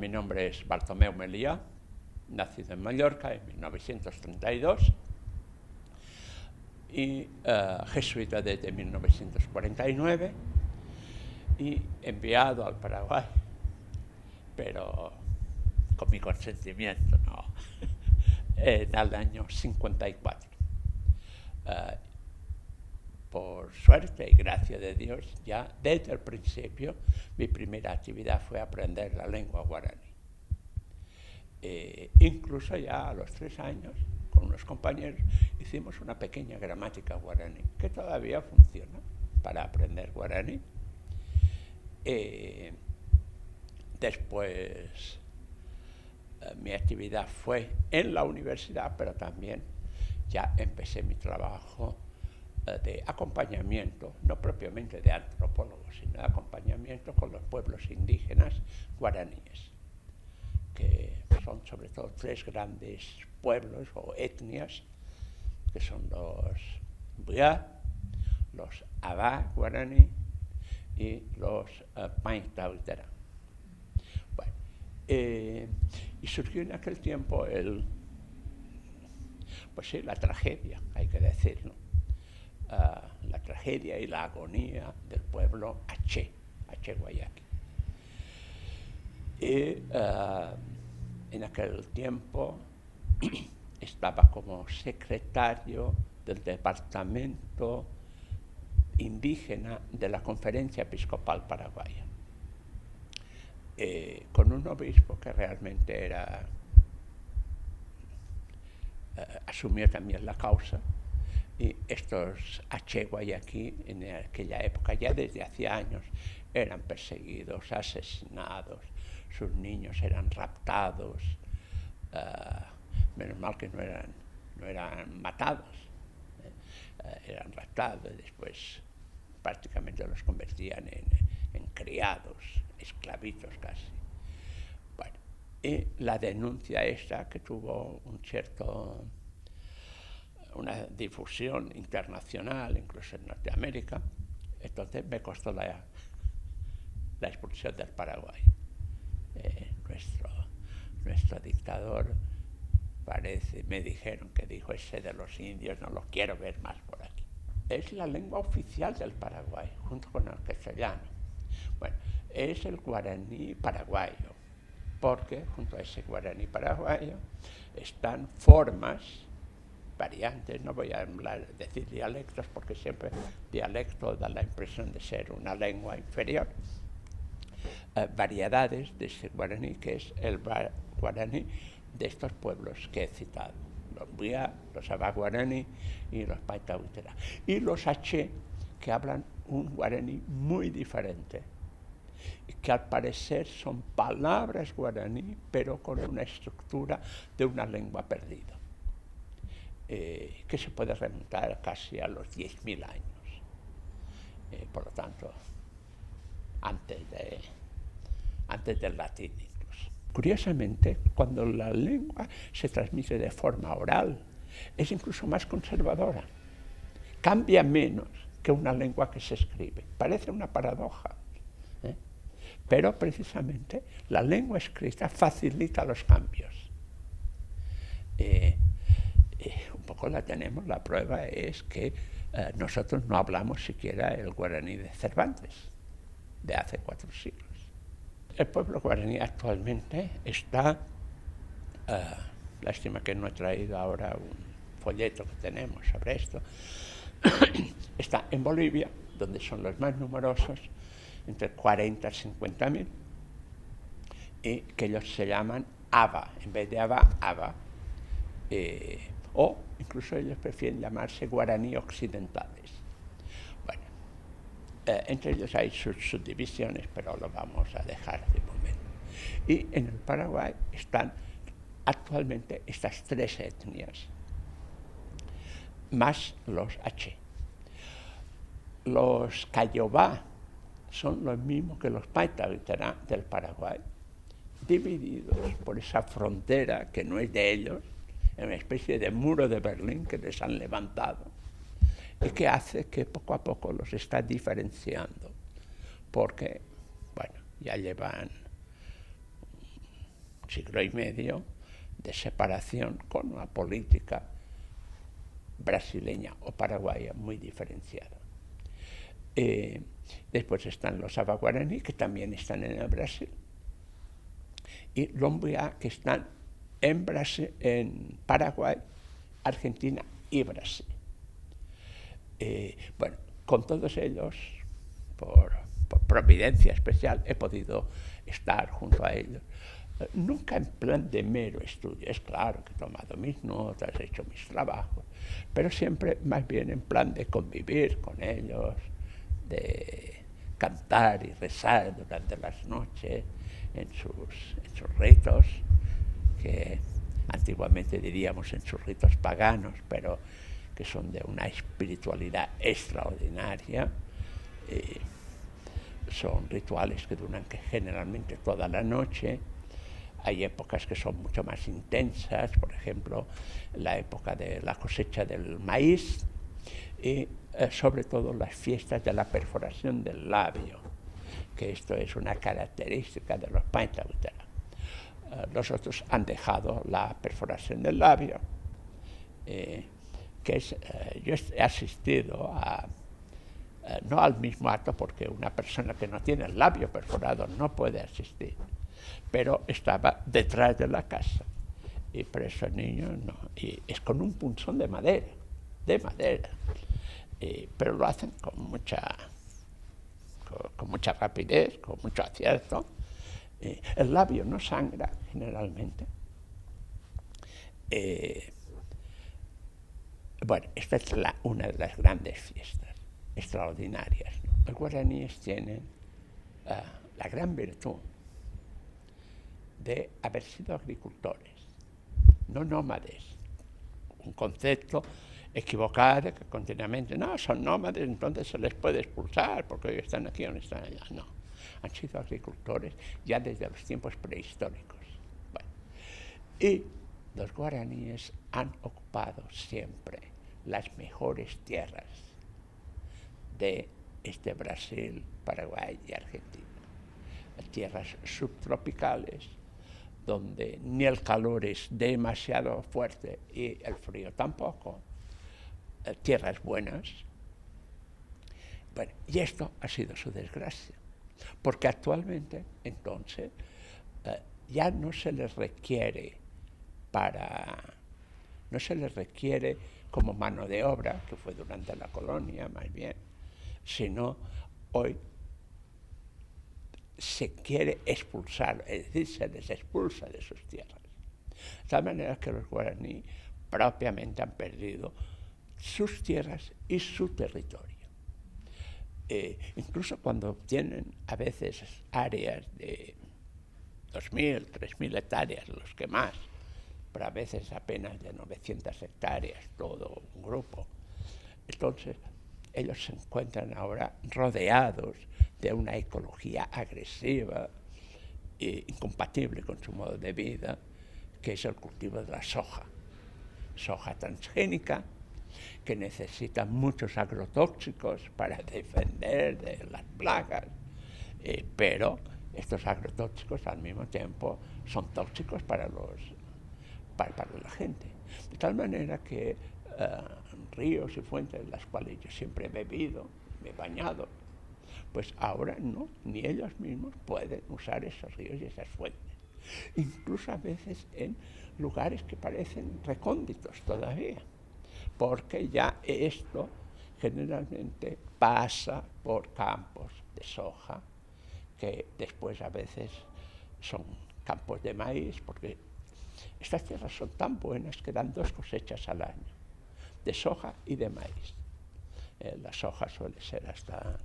Mi nombre es Bartomeu Meliá, nacido en Mallorca en 1932 y jesuita desde 1949 y enviado al Paraguay, pero con mi consentimiento, no, en el año 54. Por suerte y gracia de Dios, ya desde el principio mi primera actividad fue aprender la lengua guaraní. Incluso ya a los 3 años, con unos compañeros, hicimos una pequeña gramática guaraní, que todavía funciona para aprender guaraní. Después, mi actividad fue en la universidad, pero también ya empecé mi trabajo de acompañamiento, no propiamente de antropólogo, sino de acompañamiento con los pueblos indígenas guaraníes, que son sobre todo 3 grandes pueblos o etnias, que son los Buiá, los Abá guaraní y los Paintauiterá. Bueno, y surgió en aquel tiempo pues sí, la tragedia, hay que decirlo. La tragedia y la agonía del pueblo Aché Guayaqui. Y en aquel tiempo estaba como secretario del departamento indígena de la Conferencia Episcopal Paraguaya, con un obispo que realmente asumió también la causa. Y estos Aché Guayaqui en aquella época, ya desde hacía años, eran perseguidos, asesinados, sus niños eran raptados, menos mal que no eran matados, eran raptados y después prácticamente los convertían en criados, esclavitos casi. Bueno, y la denuncia esta, que tuvo una difusión internacional, incluso en Norteamérica, entonces me costó la expulsión del Paraguay. Nuestro dictador me dijeron que dijo: ese de los indios no los quiero ver más por aquí. Es la lengua oficial del Paraguay, junto con el castellano. Bueno, es el guaraní paraguayo, porque junto a ese guaraní paraguayo están formas, variantes, no voy a decir dialectos, porque siempre dialecto da la impresión de ser una lengua inferior, variedades de ese guaraní, que es el guaraní de estos pueblos que he citado, los Buiá, los Abá guaraní y los Paintauiterá. Y los Aché, que hablan un guaraní muy diferente, que al parecer son palabras guaraní, pero con una estructura de una lengua perdida, que se puede remontar casi a los 10.000 años. Por lo tanto, antes del latín incluso. Curiosamente, cuando la lengua se transmite de forma oral, es incluso más conservadora. Cambia menos que una lengua que se escribe. Parece una paradoja, pero precisamente la lengua escrita facilita los cambios. Un poco la tenemos, la prueba es que nosotros no hablamos siquiera el guaraní de Cervantes, de hace 4 siglos. El pueblo guaraní actualmente está, lástima que no he traído ahora un folleto que tenemos sobre esto, está en Bolivia, donde son los más numerosos, entre 40 y 50.000, y que ellos se llaman Aba, en vez de Abá, Aba, o incluso ellos prefieren llamarse guaraní occidentales. Bueno, entre ellos hay sus subdivisiones, pero lo vamos a dejar de momento. Y en el Paraguay están actualmente estas 3 etnias, más los Aché. Los Cayobá son los mismos que los Paintauiterá del Paraguay, divididos por esa frontera que no es de ellos, en una especie de muro de Berlín que les han levantado y que hace que poco a poco los está diferenciando, porque, bueno, ya llevan siglo y medio de separación con una política brasileña o paraguaya muy diferenciada. Después están los aba-guaraní, que también están en el Brasil, y Lombuiá, que están en Paraguay, Argentina y Brasil. Bueno, con todos ellos, por providencia especial, he podido estar junto a ellos. Nunca en plan de mero estudio, es claro que he tomado mis notas, he hecho mis trabajos, pero siempre más bien en plan de convivir con ellos, de cantar y rezar durante las noches en sus ritos, que antiguamente diríamos en sus ritos paganos, pero que son de una espiritualidad extraordinaria. Son rituales que duran generalmente toda la noche. Hay épocas que son mucho más intensas, por ejemplo, la época de la cosecha del maíz y sobre todo las fiestas de la perforación del labio, que esto es una característica de los Paita Witera. Los otros han dejado la perforación del labio, que es, yo he asistido a, no al mismo acto, porque una persona que no tiene el labio perforado no puede asistir, pero estaba detrás de la casa, y por eso el niño no, y es con un punzón de madera, pero lo hacen con mucha rapidez, con mucho acierto. El labio no sangra generalmente. Bueno, esta es una de las grandes fiestas extraordinarias, ¿no? Los guaraníes tienen la gran virtud de haber sido agricultores, no nómades. Un concepto equivocado que continuamente, no, son nómades, entonces se les puede expulsar porque hoy están aquí o no están allá. No, han sido agricultores ya desde los tiempos prehistóricos. Bueno, y los guaraníes han ocupado siempre las mejores tierras de este Brasil, Paraguay y Argentina. Tierras subtropicales, donde ni el calor es demasiado fuerte y el frío tampoco. Tierras buenas. Bueno, y esto ha sido su desgracia, porque actualmente, entonces, ya no se les requiere como mano de obra, que fue durante la colonia más bien, sino hoy se quiere expulsar, es decir, se les expulsa de sus tierras. De tal manera que los guaraní propiamente han perdido sus tierras y su territorio. Incluso cuando tienen a veces áreas de 2.000, 3.000 hectáreas, los que más, pero a veces apenas de 900 hectáreas, todo un grupo. Entonces, ellos se encuentran ahora rodeados de una ecología agresiva e incompatible con su modo de vida, que es el cultivo de la soja transgénica, que necesita muchos agrotóxicos para defender de las plagas, pero estos agrotóxicos al mismo tiempo son tóxicos para la gente. De tal manera que ríos y fuentes en las cuales yo siempre he bebido, me he bañado, pues ahora no, ni ellos mismos pueden usar esos ríos y esas fuentes. Incluso a veces en lugares que parecen recónditos todavía, porque ya esto generalmente pasa por campos de soja, que después a veces son campos de maíz, porque estas tierras son tan buenas que dan 2 cosechas al año, de soja y de maíz. La soja suele ser hasta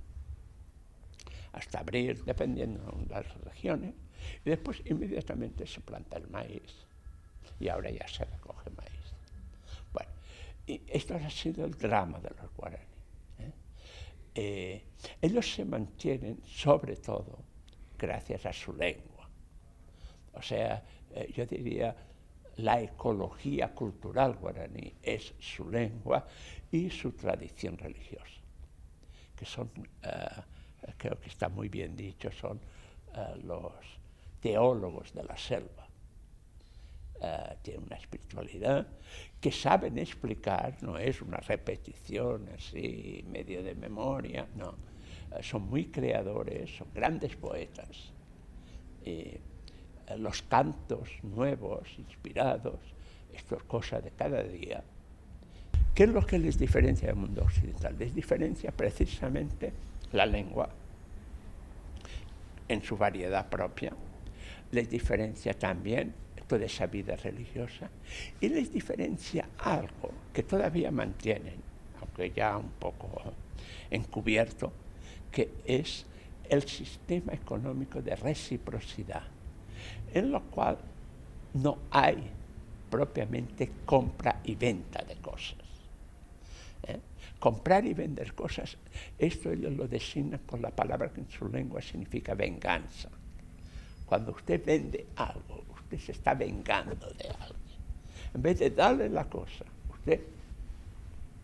abril, dependiendo de las regiones, y después inmediatamente se planta el maíz, y ahora ya se recoge maíz. Bueno, y esto ha sido el drama de los guaraní. Ellos se mantienen sobre todo gracias a su lengua. O sea, yo diría, la ecología cultural guaraní es su lengua y su tradición religiosa, que son, creo que está muy bien dicho, son los teólogos de la selva. tienen una espiritualidad que saben explicar, no es una repetición así, medio de memoria, no. Son muy creadores, son grandes poetas. Los cantos nuevos, inspirados, esto es cosa de cada día. ¿Qué es lo que les diferencia del mundo occidental? Les diferencia precisamente la lengua en su variedad propia, les diferencia también toda esa vida religiosa y les diferencia algo que todavía mantienen, aunque ya un poco encubierto, que es el sistema económico de reciprocidad, en lo cual no hay propiamente compra y venta de cosas. Comprar y vender cosas, esto ellos lo designan con la palabra que en su lengua significa venganza. Cuando usted vende algo, usted se está vengando de alguien. En vez de darle la cosa, usted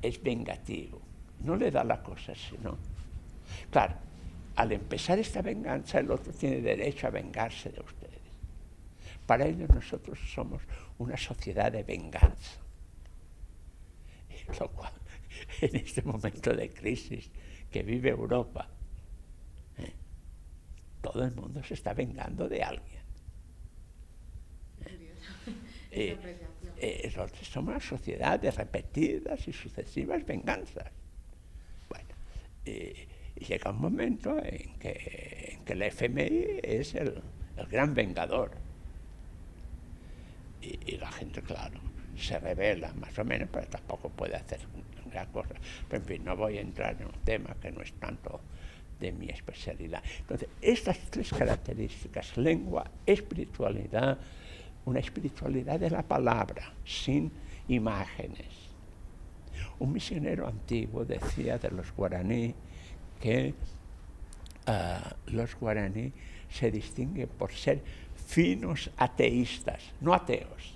es vengativo. No le da la cosa, sino... Claro, al empezar esta venganza, el otro tiene derecho a vengarse de ustedes. Para ello nosotros somos una sociedad de venganza. Lo cual, en este momento de crisis que vive Europa, todo el mundo se está vengando de alguien. Nosotros somos una sociedad de repetidas y sucesivas venganzas. Bueno, llega un momento en que el FMI es el gran vengador. Y la gente, claro, se revela más o menos, pero tampoco puede hacer gran cosa. Pero en fin, no voy a entrar en un tema que no es tanto de mi especialidad. Entonces, estas tres características, lengua, espiritualidad, una espiritualidad de la palabra, sin imágenes. Un misionero antiguo decía de los guaraní que los guaraní se distinguen por ser finos ateístas, no ateos,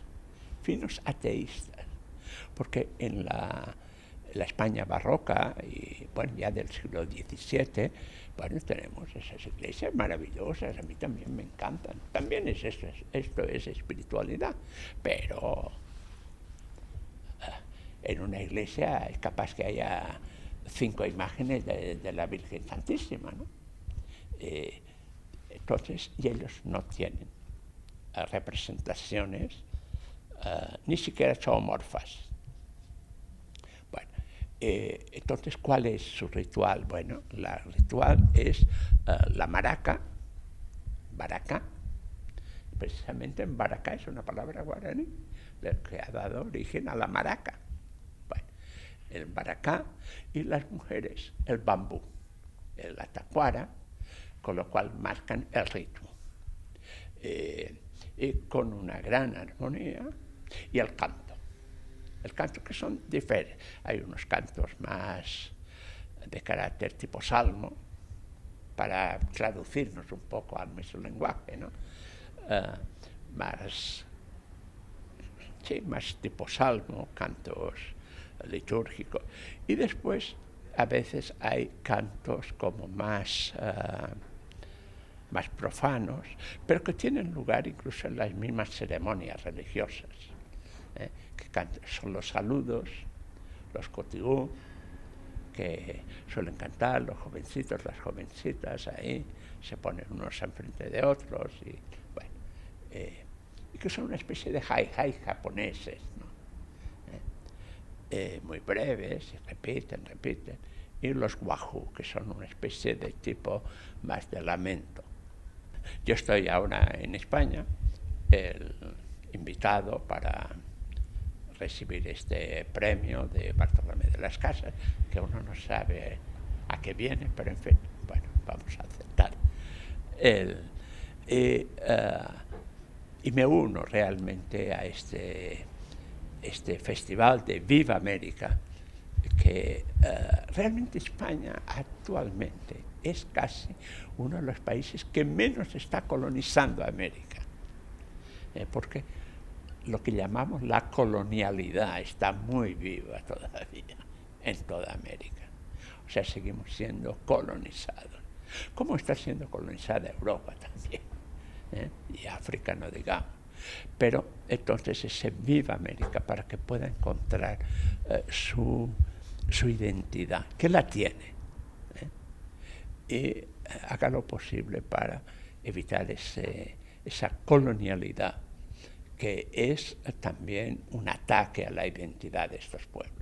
finos ateístas, porque en la España barroca y bueno, ya del siglo XVII, bueno, tenemos esas iglesias maravillosas, a mí también me encantan. También esto es espiritualidad, pero en una iglesia es capaz que haya 5 imágenes de la Virgen Santísima, ¿no? Entonces, y ellos no tienen representaciones ni siquiera zoomorfas. Bueno, entonces, ¿cuál es su ritual? Bueno, el ritual es la maraca, baraca. Precisamente en baraca es una palabra guaraní, que ha dado origen a la maraca. Bueno, el baracá y las mujeres el bambú, la tacuara, con lo cual marcan el ritmo. Y con una gran armonía, y el canto. El canto que son diferentes. Hay unos cantos más de carácter tipo salmo, para traducirnos un poco al mismo lenguaje, ¿no? Más tipo salmo, cantos litúrgicos. Y después, a veces hay cantos como más profanos, pero que tienen lugar incluso en las mismas ceremonias religiosas, que son los saludos, los cotigú, que suelen cantar los jovencitos, las jovencitas, ahí se ponen unos enfrente de otros, y bueno, y que son una especie de hi-hi japoneses, ¿no? Muy breves, y repiten, y los wahoo, que son una especie de tipo más de lamento. Yo estoy ahora en España, invitado para recibir este premio de Bartolomé de las Casas, que uno no sabe a qué viene, pero en fin, bueno, vamos a aceptar. Y me uno realmente a este festival de Viva América, que realmente España actualmente es casi uno de los países que menos está colonizando América, porque lo que llamamos la colonialidad está muy viva todavía en toda América. O sea, seguimos siendo colonizados. ¿Cómo está siendo colonizada Europa también? Y África, no digamos. Pero entonces ese Viva América, para que pueda encontrar su identidad, que la tiene, y haga lo posible para evitar esa colonialidad, que es también un ataque a la identidad de estos pueblos.